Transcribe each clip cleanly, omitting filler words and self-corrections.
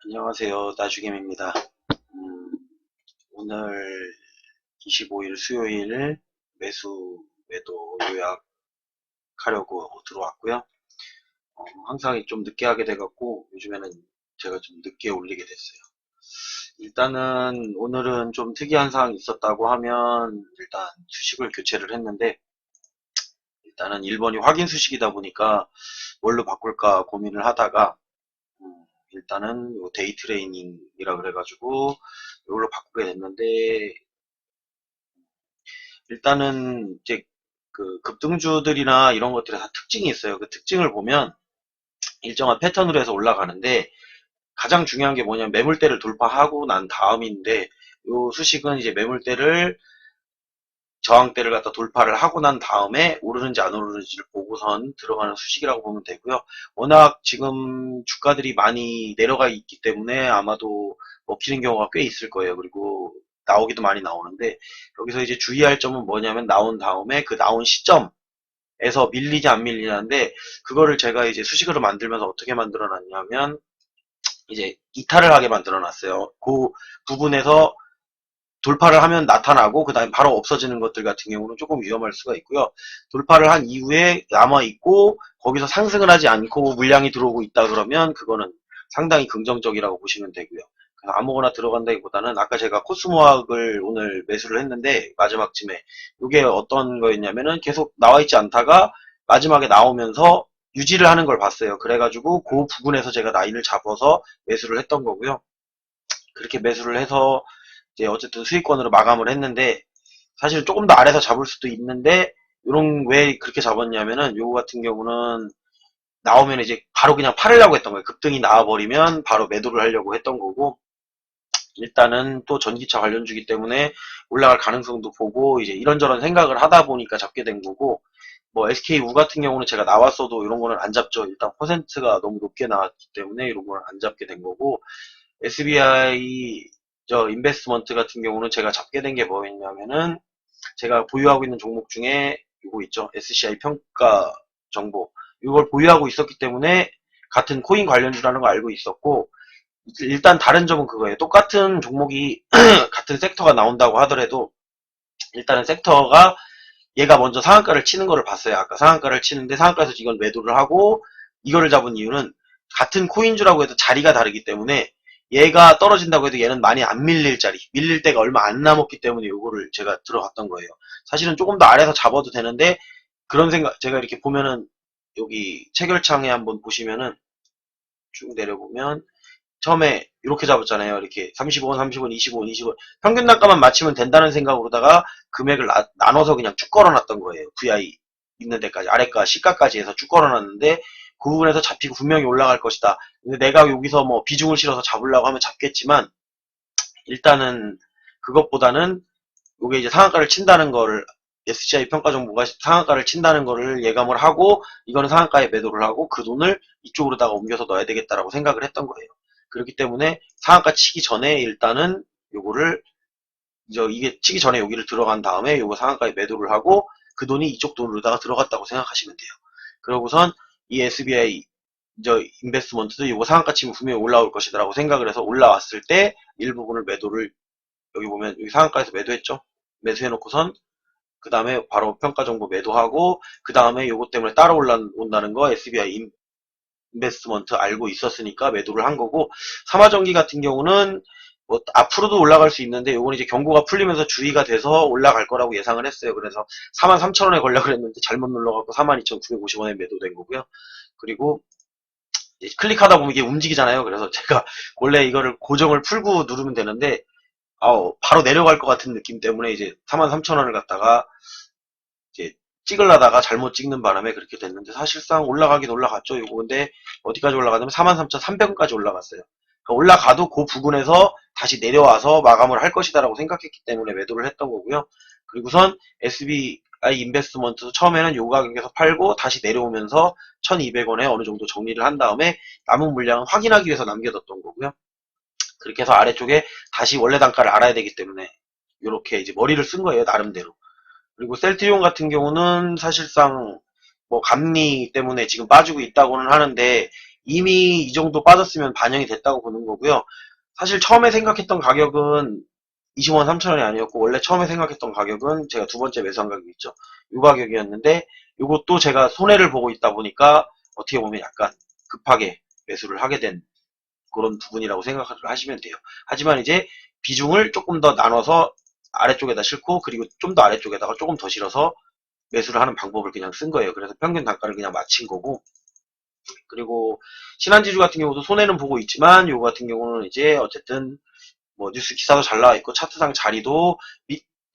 안녕하세요. 나주겜입니다. 음, 오늘 25일 수요일 매도 요약하려고 들어왔고요. 항상 좀 늦게 하게 돼갖고 요즘에는 제가 좀 늦게 올리게 됐어요. 일단은 오늘은 좀 특이한 사항이 있었다고 하면 일단 수식을 교체를 했는데 일단은 1번이 확인 수식이다 보니까 뭘로 바꿀까 고민을 하다가 일단은 요 데이 트레이닝이라 그래가지고 이걸로 바꾸게 됐는데 일단은 이제 그 급등주들이나 이런 것들에 다 특징이 있어요. 그 특징을 보면 일정한 패턴으로 해서 올라가는데 가장 중요한 게 뭐냐면 매물대를 돌파하고 난 다음인데 요 수식은 이제 매물대를 저항대를 갖다 돌파를 하고 난 다음에 오르는지 안 오르는지를 보고선 들어가는 수식이라고 보면 되고요. 워낙 지금 주가들이 많이 내려가 있기 때문에 아마도 먹히는 경우가 꽤 있을 거예요. 그리고 나오기도 많이 나오는데 여기서 이제 주의할 점은 뭐냐면 나온 다음에 그 나온 시점에서 밀리지 안 밀리냐인데 그거를 제가 이제 수식으로 만들면서 어떻게 만들어 놨냐면 이제 이탈을 하게 만들어 놨어요. 그 부분에서 돌파를 하면 나타나고 그 다음에 바로 없어지는 것들 같은 경우는 조금 위험할 수가 있고요. 돌파를 한 이후에 남아있고 거기서 상승을 하지 않고 물량이 들어오고 있다 그러면 그거는 상당히 긍정적이라고 보시면 되고요. 그래서 아무거나 들어간다기보다는 아까 제가 코스모학을 오늘 매수를 했는데 마지막쯤에 이게 어떤 거였냐면은 계속 나와있지 않다가 마지막에 나오면서 유지를 하는 걸 봤어요. 그래가지고 그 부분에서 제가 라인을 잡아서 매수를 했던 거고요. 그렇게 매수를 해서 이제 어쨌든 수익권으로 마감을 했는데 사실 조금 더 아래서 잡을 수도 있는데 요런 왜 그렇게 잡았냐면은 요거 같은 경우는 나오면 이제 바로 그냥 팔으려고 했던 거예요. 급등이 나와버리면 바로 매도를 하려고 했던 거고 일단은 또 전기차 관련주기 때문에 올라갈 가능성도 보고 이제 이런저런 생각을 하다 보니까 잡게 된 거고 뭐 SKU 같은 경우는 제가 나왔어도 이런 거는 안 잡죠. 일단 퍼센트가 너무 높게 나왔기 때문에 이런 거는 안 잡게 된 거고 SBI 저 인베스트먼트 같은 경우는 제가 잡게 된 게 뭐였냐면은 제가 보유하고 있는 종목 중에 이거 있죠. SCI 평가 정보. 이걸 보유하고 있었기 때문에 같은 코인 관련주라는 거 알고 있었고 일단 다른 점은 그거예요. 똑같은 종목이 같은 섹터가 나온다고 하더라도 일단은 섹터가 얘가 먼저 상한가를 치는 거를 봤어요. 아까 상한가를 치는데 상한가에서 이걸 매도를 하고 이거를 잡은 이유는 같은 코인주라고 해도 자리가 다르기 때문에 얘가 떨어진다고 해도 얘는 많이 안 밀릴 자리, 밀릴 때가 얼마 안 남았기 때문에 이거를 제가 들어갔던 거예요. 사실은 조금 더 아래서 잡아도 되는데 그런 생각, 제가 이렇게 보면은 여기 체결창에 한번 보시면은 쭉 내려보면 처음에 이렇게 잡았잖아요. 이렇게 30원, 30원, 20원, 20원. 평균 단가만 맞추면 된다는 생각으로다가 금액을 나눠서 그냥 쭉 걸어놨던 거예요. VI 있는 데까지, 아래가, 시가까지 해서 쭉 걸어놨는데 그 부분에서 잡히고 분명히 올라갈 것이다. 근데 내가 여기서 뭐 비중을 실어서 잡으려고 하면 잡겠지만 일단은 그것보다는 요게 이제 상한가를 친다는 거를 SCI 평가 정보가 상한가를 친다는 거를 예감을 하고 이거는 상한가에 매도를 하고 그 돈을 이쪽으로다가 옮겨서 넣어야 되겠다라고 생각을 했던 거예요. 그렇기 때문에 상한가 치기 전에 일단은 요거를 이게 치기 전에 여기를 들어간 다음에 요거 상한가에 매도를 하고 그 돈이 이쪽 돈으로다가 들어갔다고 생각하시면 돼요. 그러고선 이 SBI 인베스트먼트도 요거 상한가 치면 분명히 올라올 것이다라고 생각을 해서 올라왔을 때 일부분을 매도를 여기 보면 여기 상한가에서 매도했죠. 매수해놓고선 그 다음에 바로 평가 정보 매도하고 그 다음에 요것 때문에 따라 올라온다는 거 SBI 인베스트먼트 알고 있었으니까 매도를 한 거고 삼화전기 같은 경우는 뭐 앞으로도 올라갈 수 있는데 요건 이제 경고가 풀리면서 주의가 돼서 올라갈 거라고 예상을 했어요. 그래서 43,000원에 걸려 그랬는데 잘못 눌러갖고 42,950원에 매도된 거고요. 그리고 클릭하다 보면 이게 움직이잖아요. 그래서 제가 원래 이거를 고정을 풀고 누르면 되는데 바로 내려갈 것 같은 느낌 때문에 이제 43,000원을 갖다가 이제 찍으려다가 잘못 찍는 바람에 그렇게 됐는데 사실상 올라가긴 올라갔죠. 이거 근데 어디까지 올라가냐면 43,300원까지 올라갔어요. 그러니까 올라가도 그 부분에서 다시 내려와서 마감을 할 것이다라고 생각했기 때문에 매도를 했던 거고요. 그리고선 SBI 인베스트먼트도 처음에는 요 가격에서 팔고 다시 내려오면서 1,200원에 어느 정도 정리를 한 다음에 남은 물량은 확인하기 위해서 남겨뒀던 거고요. 그렇게 해서 아래쪽에 다시 원래 단가를 알아야 되기 때문에 이렇게 이제 머리를 쓴 거예요, 나름대로. 그리고 셀트리온 같은 경우는 사실상 뭐 감리 때문에 지금 빠지고 있다고는 하는데 이미 이 정도 빠졌으면 반영이 됐다고 보는 거고요. 사실 처음에 생각했던 가격은 20원 3천원이 아니었고, 원래 처음에 생각했던 가격은 제가 두 번째 매수한 가격이 있죠. 이 가격이었는데, 이것도 제가 손해를 보고 있다 보니까 어떻게 보면 약간 급하게 매수를 하게 된 그런 부분이라고 생각을 하시면 돼요. 하지만 이제 비중을 조금 더 나눠서 아래쪽에다 싣고, 그리고 좀 더 아래쪽에다가 조금 더 실어서 매수를 하는 방법을 그냥 쓴 거예요. 그래서 평균 단가를 그냥 맞춘 거고, 그리고 신한지주 같은 경우도 손해는 보고 있지만, 요거 같은 경우는 이제 어쨌든 뭐 뉴스 기사도 잘 나와 있고 차트상 자리도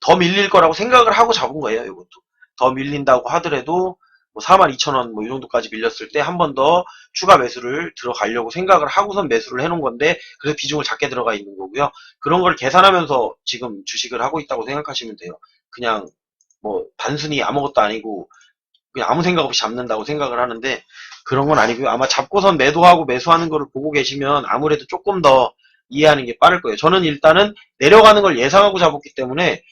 더 밀릴 거라고 생각을 하고 잡은 거예요. 이것도 더 밀린다고 하더라도 뭐 42,000원 뭐 이 정도까지 밀렸을 때 한 번 더 추가 매수를 들어가려고 생각을 하고선 매수를 해놓은 건데, 그래서 비중을 작게 들어가 있는 거고요. 그런 걸 계산하면서 지금 주식을 하고 있다고 생각하시면 돼요. 그냥 뭐 단순히 아무것도 아니고 그냥 아무 생각 없이 잡는다고 생각을 하는데, 그런 건 아니고요. 아마 잡고선 매도하고 매수하는 거를 보고 계시면 아무래도 조금 더 이해하는 게 빠를 거예요. 저는 일단은 내려가는 걸 예상하고 잡았기 때문에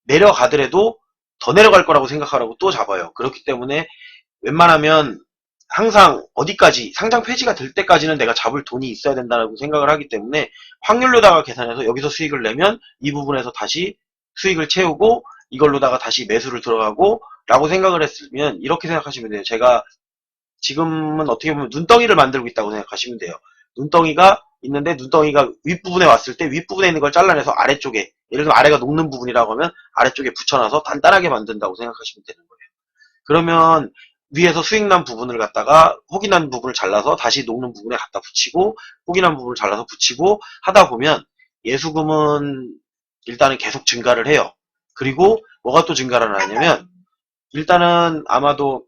내려가더라도 더 내려갈 거라고 생각하라고 또 잡아요. 그렇기 때문에 웬만하면 항상 어디까지 상장 폐지가 될 때까지는 내가 잡을 돈이 있어야 된다고 생각을 하기 때문에, 확률로다가 계산해서 여기서 수익을 내면 이 부분에서 다시 수익을 채우고 이걸로다가 다시 매수를 들어가고 라고 생각을 했으면, 이렇게 생각하시면 돼요. 제가 지금은 어떻게 보면 눈덩이를 만들고 있다고 생각하시면 돼요. 눈덩이가 있는데, 눈덩이가 윗부분에 왔을 때 윗부분에 있는 걸 잘라내서 아래쪽에, 예를 들면 아래가 녹는 부분이라고 하면 아래쪽에 붙여놔서 단단하게 만든다고 생각하시면 되는 거예요. 그러면 위에서 수익 난 부분을 갖다가 혹이 난 부분을 잘라서 다시 녹는 부분에 갖다 붙이고, 혹이 난 부분을 잘라서 붙이고 하다 보면 예수금은 일단은 계속 증가를 해요. 그리고 뭐가 또 증가를 하냐면, 일단은 아마도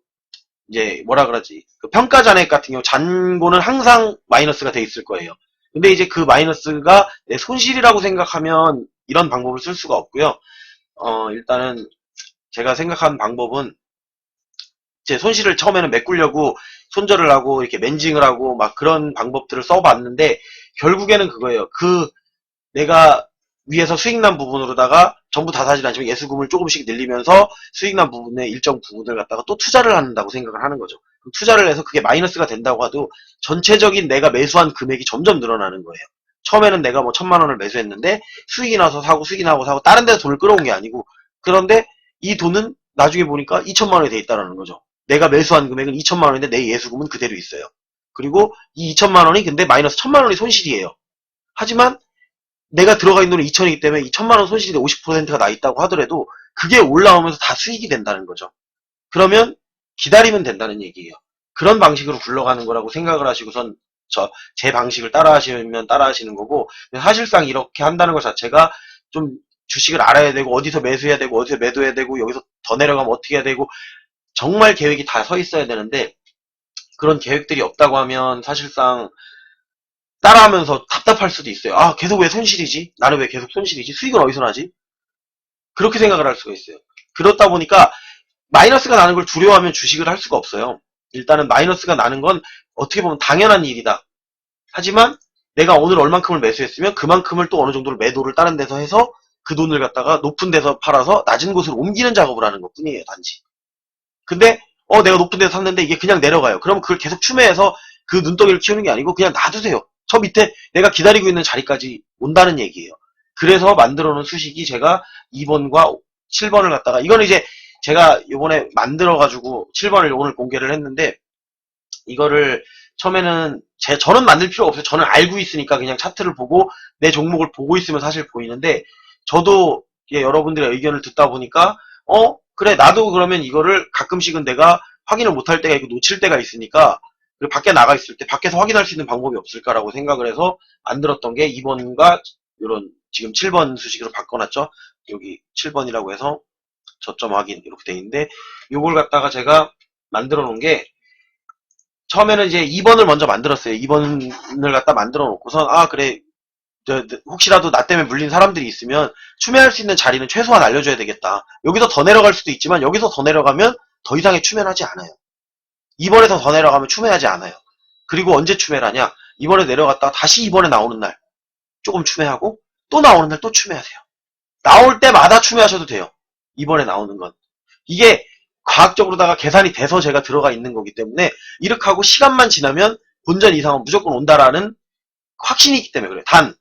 이제 뭐라 그러지, 그 평가 잔액 같은 경우 잔고는 항상 마이너스가 돼 있을 거예요. 근데 이제 그 마이너스가 내 손실이라고 생각하면 이런 방법을 쓸 수가 없고요. 일단은 제가 생각한 방법은, 제 손실을 처음에는 메꾸려고 손절을 하고 이렇게 맨징을 하고 막 그런 방법들을 써봤는데, 결국에는 그거예요. 내가 위에서 수익난 부분으로다가 전부 다 사진 않지만 예수금을 조금씩 늘리면서 수익난 부분의 일정 부분을 갖다가 또 투자를 한다고 생각을 하는 거죠. 투자를 해서 그게 마이너스가 된다고 해도 전체적인 내가 매수한 금액이 점점 늘어나는 거예요. 처음에는 내가 뭐 1,000만 원을 매수했는데 수익이 나서 사고 수익이 나고 사고 다른 데서 돈을 끌어온 게 아니고, 그런데 이 돈은 나중에 보니까 2,000만 원이 돼 있다는 거죠. 내가 매수한 금액은 2,000만 원인데 내 예수금은 그대로 있어요. 그리고 이 2,000만 원이 근데 마이너스 1,000만 원이 손실이에요. 하지만 내가 들어가 있는 돈이 2천이기 때문에 이 1,000만 원 손실이 50%가 나 있다고 하더라도 그게 올라오면서 다 수익이 된다는 거죠. 그러면 기다리면 된다는 얘기예요. 그런 방식으로 굴러가는 거라고 생각을 하시고선 제 방식을 따라 하시면 따라 하시는 거고, 사실상 이렇게 한다는 것 자체가 좀 주식을 알아야 되고, 어디서 매수해야 되고, 어디서 매도해야 되고, 여기서 더 내려가면 어떻게 해야 되고, 정말 계획이 다 서 있어야 되는데, 그런 계획들이 없다고 하면 사실상 따라하면서 답답할 수도 있어요. 아, 계속 왜 손실이지? 나는 왜 계속 손실이지? 수익은 어디서 나지? 그렇게 생각을 할 수가 있어요. 그렇다 보니까 마이너스가 나는 걸 두려워하면 주식을 할 수가 없어요. 일단은 마이너스가 나는 건 어떻게 보면 당연한 일이다. 하지만 내가 오늘 얼만큼을 매수했으면 그만큼을 또 어느 정도를 매도를 다른 데서 해서 그 돈을 갖다가 높은 데서 팔아서 낮은 곳으로 옮기는 작업을 하는 것 뿐이에요, 단지. 근데 내가 높은 데서 샀는데 이게 그냥 내려가요. 그러면 그걸 계속 추매해서 그 눈덩이를 키우는 게 아니고 그냥 놔두세요. 저 밑에 내가 기다리고 있는 자리까지 온다는 얘기예요. 그래서 만들어 놓은 수식이 제가 2번과 7번을 갖다가, 이거는 이제 제가 요번에 만들어 가지고 7번을 오늘 공개를 했는데, 이거를 처음에는 저는 만들 필요가 없어요. 저는 알고 있으니까 그냥 차트를 보고 내 종목을 보고 있으면 사실 보이는데, 저도 여러분들의 의견을 듣다 보니까 그래, 나도 그러면 이거를 가끔씩은 내가 확인을 못할 때가 있고 놓칠 때가 있으니까, 그리고 밖에 나가 있을 때 밖에서 확인할 수 있는 방법이 없을까라고 생각을 해서 만들었던 게 2번과 이런 지금 7번 수식으로 바꿔놨죠. 여기 7번이라고 해서 저점 확인 이렇게 돼 있는데, 요걸 갖다가 제가 만들어 놓은 게, 처음에는 이제 2번을 먼저 만들었어요. 2번을 갖다 만들어 놓고선, 아, 그래, 혹시라도 나 때문에 물린 사람들이 있으면 추매할 수 있는 자리는 최소한 알려줘야 되겠다. 여기서 더 내려갈 수도 있지만 여기서 더 내려가면 더 이상의 추매는 하지 않아요. 2번에서 더 내려가면 추매하지 않아요. 그리고 언제 추매를 하냐? 2번에 내려갔다가 다시 2번에 나오는 날 조금 추매하고, 또 나오는 날 또 추매하세요. 나올 때마다 추매하셔도 돼요. 2번에 나오는 건. 이게 과학적으로다가 계산이 돼서 제가 들어가 있는 거기 때문에, 이렇게 하고 시간만 지나면 본전 이상은 무조건 온다라는 확신이 있기 때문에 그래요. 단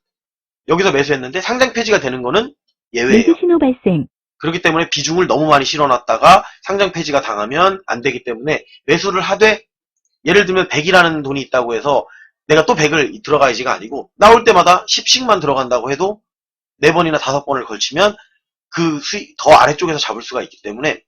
여기서 매수했는데 상장 폐지가 되는 거는 예외예요. 매수 신호 발생. 그렇기 때문에 비중을 너무 많이 실어놨다가 상장 폐지가 당하면 안 되기 때문에 매수를 하되, 예를 들면 100이라는 돈이 있다고 해서 내가 또 100을 들어가야지가 아니고 나올 때마다 10씩만 들어간다고 해도 4번이나 5번을 걸치면 그 수익 더 아래쪽에서 잡을 수가 있기 때문에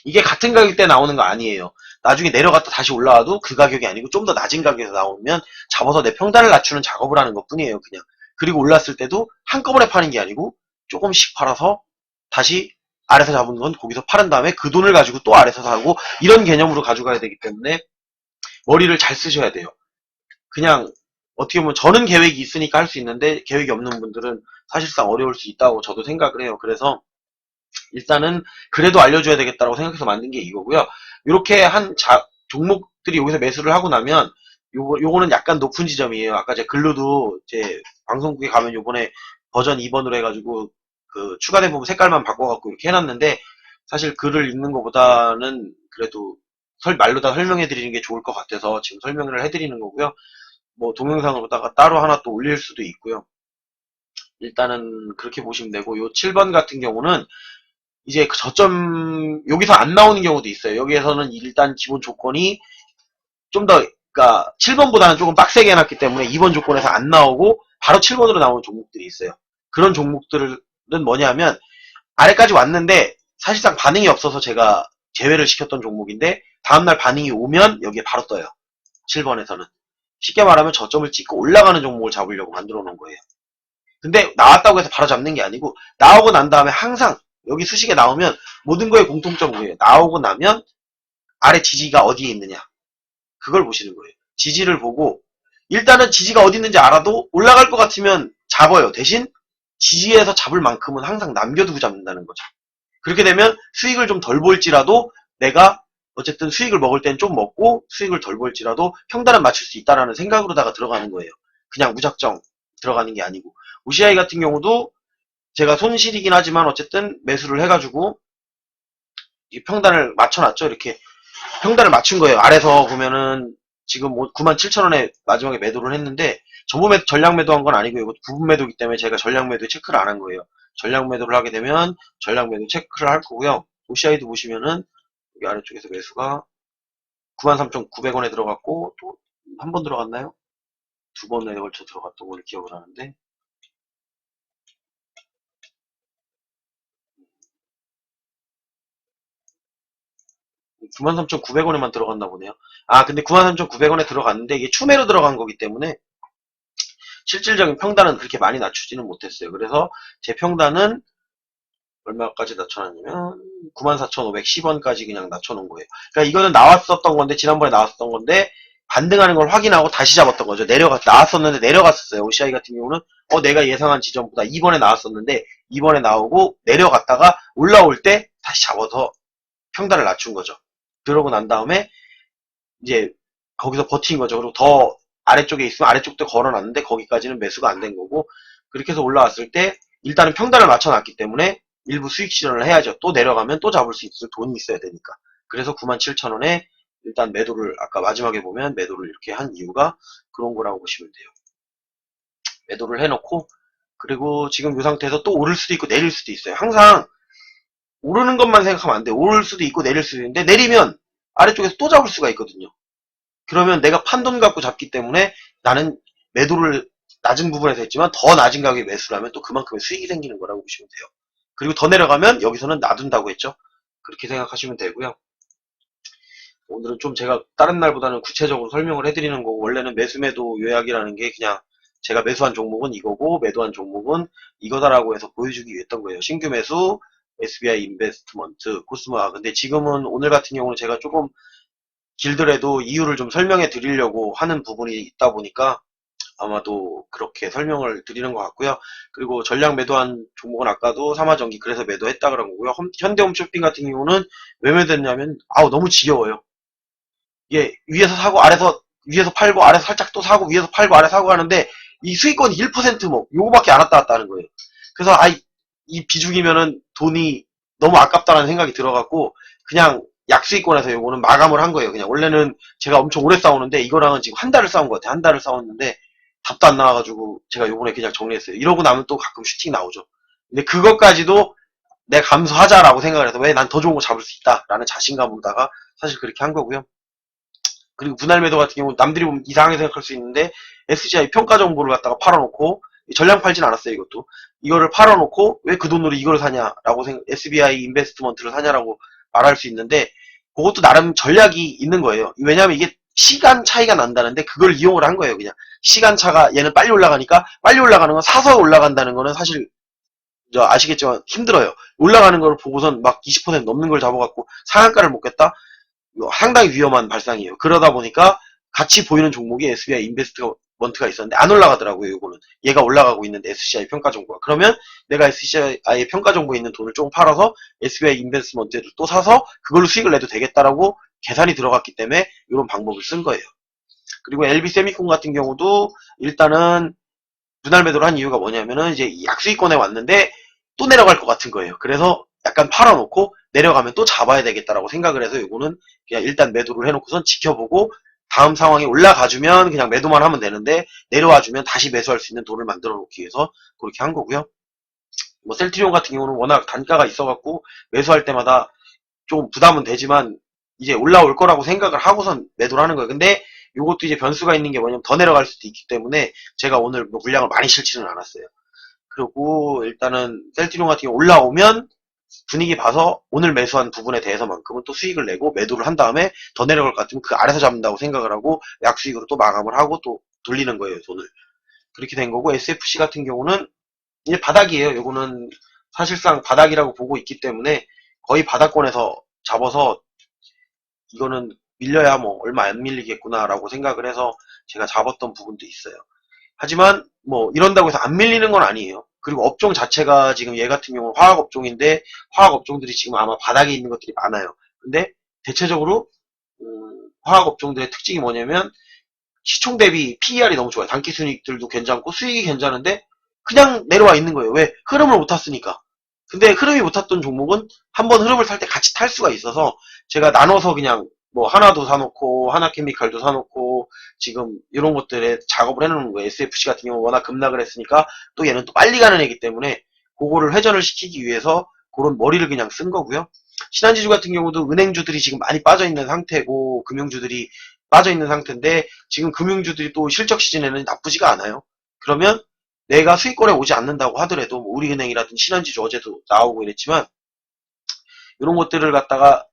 이게 같은 가격대 나오는 거 아니에요. 나중에 내려갔다 다시 올라와도 그 가격이 아니고 좀 더 낮은 가격에서 나오면 잡아서 내 평단을 낮추는 작업을 하는 것 뿐이에요, 그냥. 그리고 올랐을 때도 한꺼번에 파는 게 아니고 조금씩 팔아서 다시 아래서 잡은 건 거기서 팔은 다음에 그 돈을 가지고 또 아래서 사고, 이런 개념으로 가져가야 되기 때문에 머리를 잘 쓰셔야 돼요. 그냥 어떻게 보면 저는 계획이 있으니까 할 수 있는데 계획이 없는 분들은 사실상 어려울 수 있다고 저도 생각을 해요. 그래서 일단은 그래도 알려줘야 되겠다고 생각해서 만든 게 이거고요. 이렇게 한 종목들이 여기서 매수를 하고 나면 요거는 약간 높은 지점이에요. 아까 제 글로도 제 방송국에 가면 요번에 버전 2번으로 해가지고 그 추가된 부분 색깔만 바꿔갖고 이렇게 해놨는데, 사실 글을 읽는 것보다는 그래도 말로 다 설명해 드리는 게 좋을 것 같아서 지금 설명을 해드리는 거고요. 뭐 동영상으로다가 따로 하나 또 올릴 수도 있고요. 일단은 그렇게 보시면 되고, 요 7번 같은 경우는 이제 그 저점 여기서 안 나오는 경우도 있어요. 여기에서는 일단 기본 조건이 좀 더, 그러니까 7번보다는 조금 빡세게 해놨기 때문에 2번 조건에서 안 나오고 바로 7번으로 나오는 종목들이 있어요. 그런 종목들은 뭐냐면 아래까지 왔는데 사실상 반응이 없어서 제가 제외를 시켰던 종목인데 다음날 반응이 오면 여기에 바로 떠요. 7번에서는 쉽게 말하면 저점을 찍고 올라가는 종목을 잡으려고 만들어 놓은 거예요. 근데 나왔다고 해서 바로 잡는 게 아니고 나오고 난 다음에 항상 여기 수식에 나오면 모든 거에 공통점이 뭐예요? 나오고 나면 아래 지지가 어디에 있느냐, 그걸 보시는 거예요. 지지를 보고 일단은 지지가 어디 있는지 알아도 올라갈 것 같으면 잡아요. 대신 지지에서 잡을 만큼은 항상 남겨두고 잡는다는 거죠. 그렇게 되면 수익을 좀 덜 볼지라도 내가 어쨌든 수익을 먹을 땐 좀 먹고 수익을 덜 볼지라도 평단은 맞출 수 있다라는 생각으로다가 들어가는 거예요. 그냥 무작정 들어가는 게 아니고. OCI 같은 경우도 제가 손실이긴 하지만 어쨌든 매수를 해가지고 이 평단을 맞춰놨죠. 이렇게 평단을 맞춘 거예요. 아래서 보면은 지금 97,000원에 마지막에 매도를 했는데 전부 전량 매도한 건 아니고 이것도 부분 매도이기 때문에 제가 전량 매도 체크를 안 한 거예요. 전량 매도를 하게 되면 전량 매도 체크를 할 거고요. OCI도 보시면은 여기 아래쪽에서 매수가 93,900원에 들어갔고 또 한 번 들어갔나요? 두 번에 걸쳐 들어갔던 걸 기억을 하는데 93,900원에만 들어갔나 보네요. 아, 근데 93,900원에 들어갔는데 이게 추매로 들어간 거기 때문에 실질적인 평단은 그렇게 많이 낮추지는 못했어요. 그래서 제 평단은 얼마까지 낮춰놨냐면 94,510원까지 그냥 낮춰놓은 거예요. 그러니까 이거는 나왔었던 건데, 지난번에 나왔었던 건데 반등하는 걸 확인하고 다시 잡았던 거죠. 나왔었는데 내려갔었어요. OCI 같은 경우는 내가 예상한 지점보다 2번에 나왔었는데 2번에 나오고 내려갔다가 올라올 때 다시 잡아서 평단을 낮춘 거죠. 그러고 난 다음에 이제 거기서 버틴 거죠. 그리고 더 아래쪽에 있으면 아래쪽도 걸어놨는데 거기까지는 매수가 안 된 거고, 그렇게 해서 올라왔을 때 일단은 평단을 맞춰놨기 때문에 일부 수익 실현을 해야죠. 또 내려가면 또 잡을 수 있을 돈이 있어야 되니까. 그래서 97,000원에 일단 매도를, 아까 마지막에 보면 매도를 이렇게 한 이유가 그런 거라고 보시면 돼요. 매도를 해놓고, 그리고 지금 이 상태에서 또 오를 수도 있고 내릴 수도 있어요. 항상 오르는 것만 생각하면 안 돼요. 오를 수도 있고 내릴 수도 있는데 내리면 아래쪽에서 또 잡을 수가 있거든요. 그러면 내가 판돈 갖고 잡기 때문에 나는 매도를 낮은 부분에서 했지만 더 낮은 가격에 매수를 하면 또 그만큼의 수익이 생기는 거라고 보시면 돼요. 그리고 더 내려가면 여기서는 놔둔다고 했죠. 그렇게 생각하시면 되고요. 오늘은 좀 제가 다른 날보다는 구체적으로 설명을 해드리는 거고, 원래는 매수 매도 요약이라는 게 그냥 제가 매수한 종목은 이거고 매도한 종목은 이거다라고 해서 보여주기 위해 했던 거예요. 신규 매수, SBI 인베스트먼트, 코스모아. 근데 지금은 오늘 같은 경우는 제가 조금 길더라도 이유를 좀 설명해 드리려고 하는 부분이 있다 보니까 아마도 그렇게 설명을 드리는 것 같고요. 그리고 전량 매도한 종목은 아까도 삼화전기 그래서 매도했다 그런 거고요. 현대홈쇼핑 같은 경우는 왜 매도했냐면 너무 지겨워요. 이게 위에서 사고 아래서, 위에서 팔고 아래서 살짝 또 사고 위에서 팔고 아래 사고 하는데 이 수익권이 1% 요거밖에 안 왔다 갔다 하는 거예요. 그래서 이 비중이면은 돈이 너무 아깝다라는 생각이 들어갖고 그냥 약수익권에서 요거는 마감을 한 거예요. 그냥 원래는 제가 엄청 오래 싸우는데 이거랑은 지금 한 달을 싸운 것 같아요. 한 달을 싸웠는데 답도 안 나와가지고 제가 요번에 그냥 정리했어요. 이러고 나면 또 가끔 슈팅 나오죠. 근데 그것까지도 내가 감수하자라고 생각을 해서 왜 난 더 좋은 거 잡을 수 있다라는 자신감으로다가 사실 그렇게 한 거고요. 그리고 분할 매도 같은 경우 남들이 보면 이상하게 생각할 수 있는데 SGI 평가 정보를 갖다가 팔아놓고 전량 팔진 않았어요. 이것도 이거를 팔아놓고 왜 그 돈으로 이걸 사냐라고 SBI 인베스트먼트를 사냐라고 말할 수 있는데 그것도 나름 전략이 있는 거예요. 왜냐하면 이게 시간 차이가 난다는데 그걸 이용을 한 거예요. 그냥 시간 차가 얘는 빨리 올라가니까 빨리 올라가는 건 사서 올라간다는 거는 사실 아시겠지만 힘들어요. 올라가는 걸 보고선 막 20% 넘는 걸 잡아갖고 상한가를 먹겠다? 상당히 위험한 발상이에요. 그러다 보니까 같이 보이는 종목이 SBI 인베스트먼트가 있었는데 안 올라가더라고요. 이거는 얘가 올라가고 있는데 SCI 평가 정보가 그러면 내가 SCI 평가 정보에 있는 돈을 조금 팔아서 SBI 인베스트먼트를 또 사서 그걸로 수익을 내도 되겠다라고 계산이 들어갔기 때문에 이런 방법을 쓴 거예요. 그리고 LB세미콘 같은 경우도 일단은 분할 매도를 한 이유가 뭐냐면은 이제 약수익권에 왔는데 또 내려갈 것 같은 거예요. 그래서 약간 팔아놓고 내려가면 또 잡아야 되겠다라고 생각을 해서 이거는 그냥 일단 매도를 해놓고선 지켜보고 다음 상황이 올라가주면 그냥 매도만 하면 되는데 내려와주면 다시 매수할 수 있는 돈을 만들어 놓기 위해서 그렇게 한 거고요. 뭐 셀트리온 같은 경우는 워낙 단가가 있어갖고 매수할 때마다 좀 부담은 되지만 이제 올라올 거라고 생각을 하고선 매도를 하는 거예요. 근데 이것도 이제 변수가 있는 게 뭐냐면 더 내려갈 수도 있기 때문에 제가 오늘 뭐 물량을 많이 실지는 않았어요. 그리고 일단은 셀트리온 같은 경우 올라오면 분위기 봐서 오늘 매수한 부분에 대해서만큼은 또 수익을 내고 매도를 한 다음에 더 내려갈 것 같으면 그 아래서 잡는다고 생각을 하고 약수익으로 또 마감을 하고 또 돌리는 거예요, 돈을. 그렇게 된 거고 SFC 같은 경우는 이제 바닥이에요. 요거는 사실상 바닥이라고 보고 있기 때문에 거의 바닥권에서 잡아서 이거는 밀려야 뭐 얼마 안 밀리겠구나라고 생각을 해서 제가 잡았던 부분도 있어요. 하지만 뭐 이런다고 해서 안 밀리는 건 아니에요. 그리고 업종 자체가 지금 얘 같은 경우는 화학 업종인데 화학 업종들이 지금 아마 바닥에 있는 것들이 많아요. 근데 대체적으로 화학 업종들의 특징이 뭐냐면 시총 대비 PER이 너무 좋아요. 단기순이익들도 괜찮고 수익이 괜찮은데 그냥 내려와 있는 거예요. 왜? 흐름을 못 탔으니까. 근데 흐름이 못 탔던 종목은 한번 흐름을 탈 때 같이 탈 수가 있어서 제가 나눠서 그냥 뭐 하나도 사놓고 하나케미칼도 사놓고 지금 이런 것들에 작업을 해놓는 거예요. SFC 같은 경우 워낙 급락을 했으니까 또 얘는 또 빨리 가는 애기 때문에 그거를 회전을 시키기 위해서 그런 머리를 그냥 쓴 거고요. 신한지주 같은 경우도 은행주들이 지금 많이 빠져있는 상태고 금융주들이 빠져있는 상태인데 지금 금융주들이 또 실적 시즌에는 나쁘지가 않아요. 그러면 내가 수익권에 오지 않는다고 하더라도 뭐 우리은행이라든지 신한지주 어제도 나오고 이랬지만 이런 것들을 갖다가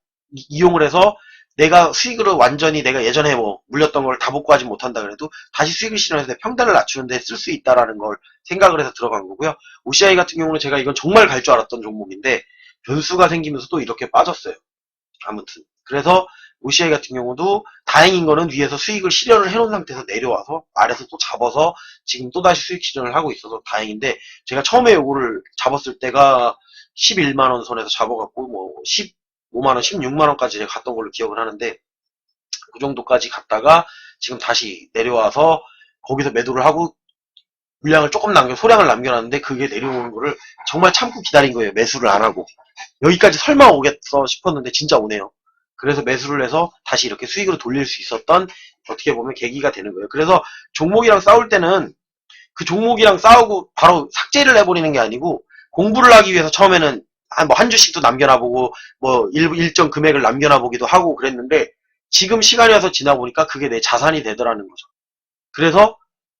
이용을 해서 내가 수익으로 완전히 내가 예전에 뭐 물렸던 걸 다 복구하지 못한다 그래도 다시 수익을 실현해서 내 평단을 낮추는데 쓸 수 있다라는 걸 생각을 해서 들어간 거고요. OCI 같은 경우는 제가 이건 정말 갈 줄 알았던 종목인데 변수가 생기면서 또 이렇게 빠졌어요. 아무튼 그래서 OCI 같은 경우도 다행인 거는 위에서 수익을 실현을 해놓은 상태에서 내려와서 아래서 또 잡아서 지금 또다시 수익 실현을 하고 있어서 다행인데 제가 처음에 요거를 잡았을 때가 11만원 선에서 잡아갖고 뭐 15만원, 16만원까지 제가 갔던 걸로 기억을 하는데 그 정도까지 갔다가 지금 다시 내려와서 거기서 매도를 하고 물량을 조금 소량을 남겨놨는데 그게 내려오는 거를 정말 참고 기다린 거예요. 매수를 안 하고. 여기까지 설마 오겠어 싶었는데 진짜 오네요. 그래서 매수를 해서 다시 이렇게 수익으로 돌릴 수 있었던 어떻게 보면 계기가 되는 거예요. 그래서 종목이랑 싸울 때는 그 종목이랑 싸우고 바로 삭제를 해버리는 게 아니고 공부를 하기 위해서 처음에는 한 주씩도 남겨놔보고 뭐 일정 금액을 남겨놔보기도 하고 그랬는데 지금 시간이 와서 지나보니까 그게 내 자산이 되더라는 거죠. 그래서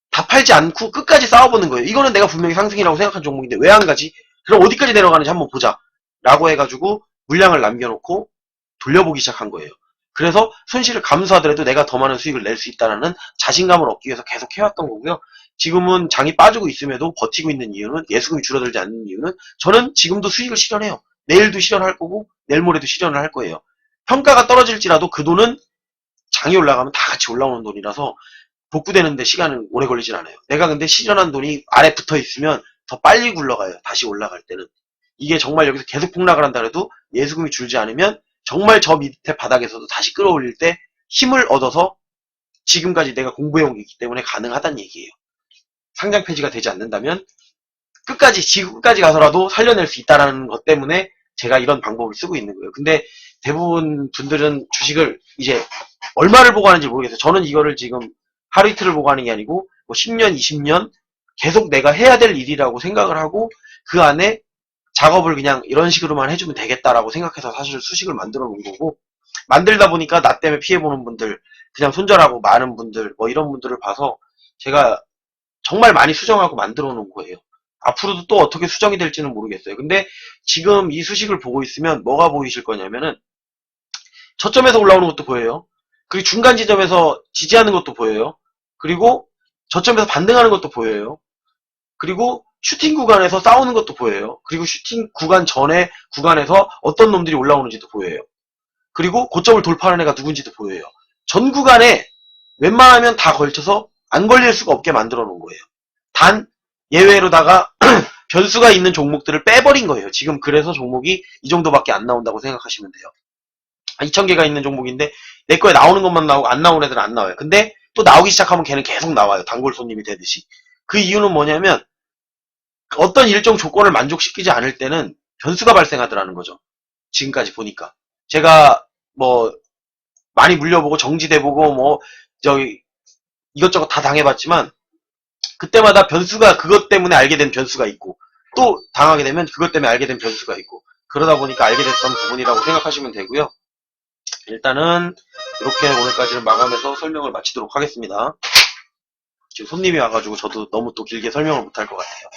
다 팔지 않고 끝까지 싸워보는 거예요. 이거는 내가 분명히 상승이라고 생각한 종목인데 왜 안 가지? 그럼 어디까지 내려가는지 한번 보자. 라고 해가지고 물량을 남겨놓고 돌려보기 시작한 거예요. 그래서 손실을 감수하더라도 내가 더 많은 수익을 낼 수 있다는 자신감을 얻기 위해서 계속 해왔던 거고요. 지금은 장이 빠지고 있음에도 버티고 있는 이유는 예수금이 줄어들지 않는 이유는 저는 지금도 수익을 실현해요. 내일도 실현할 거고 내일 모레도 실현을 할 거예요. 평가가 떨어질지라도 그 돈은 장이 올라가면 다 같이 올라오는 돈이라서 복구되는데 시간은 오래 걸리진 않아요. 내가 근데 실현한 돈이 아래 붙어 있으면 더 빨리 굴러가요. 다시 올라갈 때는. 이게 정말 여기서 계속 폭락을 한다 해도 예수금이 줄지 않으면 정말 저 밑에 바닥에서도 다시 끌어올릴 때 힘을 얻어서 지금까지 내가 공부해온 게 있기 때문에 가능하다는 얘기예요. 상장 폐지가 되지 않는다면 끝까지 지금 끝까지 가서라도 살려낼 수 있다는 것 때문에 제가 이런 방법을 쓰고 있는 거예요. 근데 대부분 분들은 주식을 이제 얼마를 보고 하는지 모르겠어요. 저는 이거를 지금 하루 이틀을 보고 하는 게 아니고 뭐 10년, 20년 계속 내가 해야 될 일이라고 생각을 하고 그 안에 작업을 그냥 이런 식으로만 해주면 되겠다라고 생각해서 사실 수식을 만들어 놓은 거고, 만들다 보니까 나 때문에 피해보는 분들, 그냥 손절하고 많은 분들, 뭐 이런 분들을 봐서 제가 정말 많이 수정하고 만들어 놓은 거예요. 앞으로도 또 어떻게 수정이 될지는 모르겠어요. 근데 지금 이 수식을 보고 있으면 뭐가 보이실 거냐면은 저점에서 올라오는 것도 보여요. 그리고 중간 지점에서 지지하는 것도 보여요. 그리고 저점에서 반등하는 것도 보여요. 그리고 슈팅 구간에서 싸우는 것도 보여요. 그리고 슈팅 구간 전에 구간에서 어떤 놈들이 올라오는지도 보여요. 그리고 고점을 돌파하는 애가 누군지도 보여요. 전 구간에 웬만하면 다 걸쳐서 안 걸릴 수가 없게 만들어 놓은 거예요. 단 예외로다가 변수가 있는 종목들을 빼버린 거예요. 지금 그래서 종목이 이 정도밖에 안 나온다고 생각하시면 돼요. 2,000개가 있는 종목인데 내 거에 나오는 것만 나오고 안 나오는 애들은 안 나와요. 근데 또 나오기 시작하면 걔는 계속 나와요. 단골 손님이 되듯이. 그 이유는 뭐냐면 어떤 일정 조건을 만족시키지 않을 때는 변수가 발생하더라는 거죠. 지금까지 보니까. 제가 뭐 많이 물려보고 정지돼보고 뭐 저기 이것저것 다 당해봤지만 그때마다 변수가 그것 때문에 알게 된 변수가 있고 또 당하게 되면 그것 때문에 알게 된 변수가 있고 그러다 보니까 알게 됐던 부분이라고 생각하시면 되고요. 일단은 이렇게 오늘까지는 마감해서 설명을 마치도록 하겠습니다. 지금 손님이 와가지고 저도 너무 또 길게 설명을 못할 것 같아요.